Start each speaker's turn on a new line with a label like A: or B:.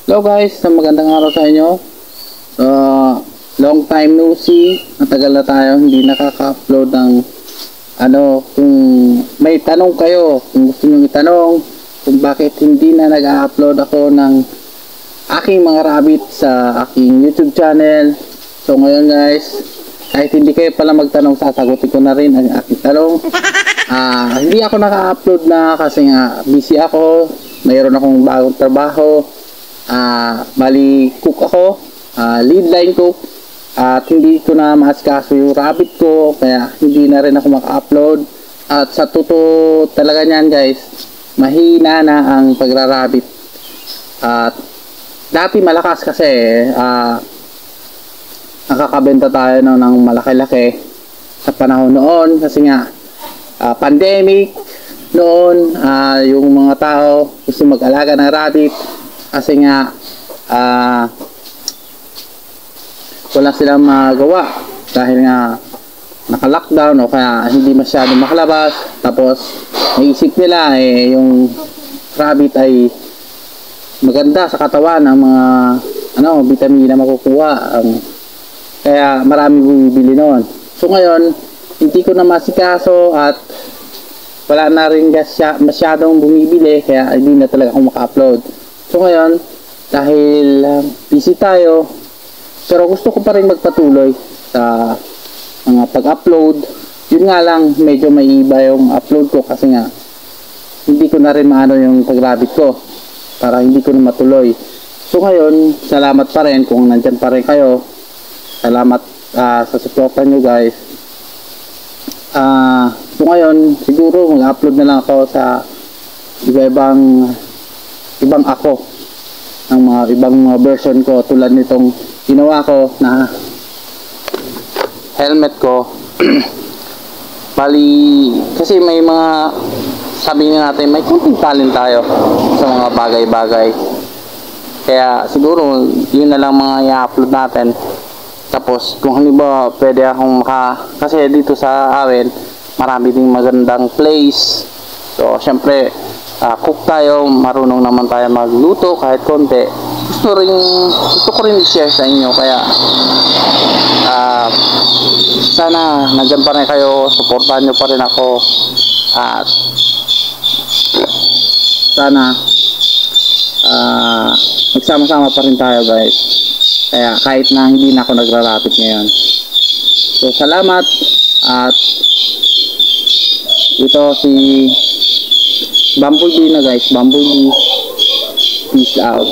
A: Hello guys, magandang araw sa inyo. So, long time no see. Matagal na tayo hindi nakaka-upload ng kung may tanong kayo, kung gusto niyo itanong kung bakit hindi na nag-upload ako ng aking mga rabbit sa aking YouTube channel. So ngayon guys, kahit hindi kayo pala magtanong, sasagutin ko na rin ang aking tanong. Hindi ako naka-upload na kasi nga busy ako. Mayroon akong bagong trabaho. Bali cook ako, lead line cook, at hindi ko na maasikaso yung rabbit ko, kaya hindi na rin ako maka-upload. At sa totoo talaga niyan guys, mahina na ang pagra-rabbit. At dati malakas kasi nakakabenta tayo ng malaki-laki sa panahon noon kasi nga pandemic noon. Yung mga tao gusto mag-alaga ng rabbit kasi nga wala silang magawa dahil nga naka-lockdown o kaya hindi masyadong makalabas. Tapos naisip nila yung rabbit ay maganda sa katawan, ang mga vitamina makukuha, kaya marami bumibili noon. So ngayon hindi ko na masikaso at wala na rin masyadong bumibili, kaya hindi na talaga ako maka-upload. So ngayon, dahil busy tayo, pero gusto ko pa rin magpatuloy sa mga pag-upload. Yun nga lang, medyo may iba yung upload ko kasi nga hindi ko na rin maano yung pag-rabbit ko para hindi ko na matuloy. So ngayon, salamat pa rin kung nandyan pa rin kayo. Salamat sa support nyo guys. So ngayon, siguro mag-upload na lang ako sa ibang ako ng mga ibang version ko, tulad nitong ginawa ko na helmet ko. Bali kasi may mga, sabi natin, may kunting talent tayo sa mga bagay-bagay, kaya siguro yun na lang mga i-upload natin. Tapos kung halimbawa pwede akong kasi dito sa amin marami ding magandang place. So syempre cook tayo, marunong naman tayo magluto kahit konti. Gusto ko rin i-share sa inyo, kaya sana nandyan pa rin kayo, supportahan nyo pa rin ako, at sana magsama-sama pa rin tayo guys, kaya kahit na hindi na ako nagra-rabbit ngayon. So salamat, at ito si Bumblebee na guys, Bumblebee, peace out.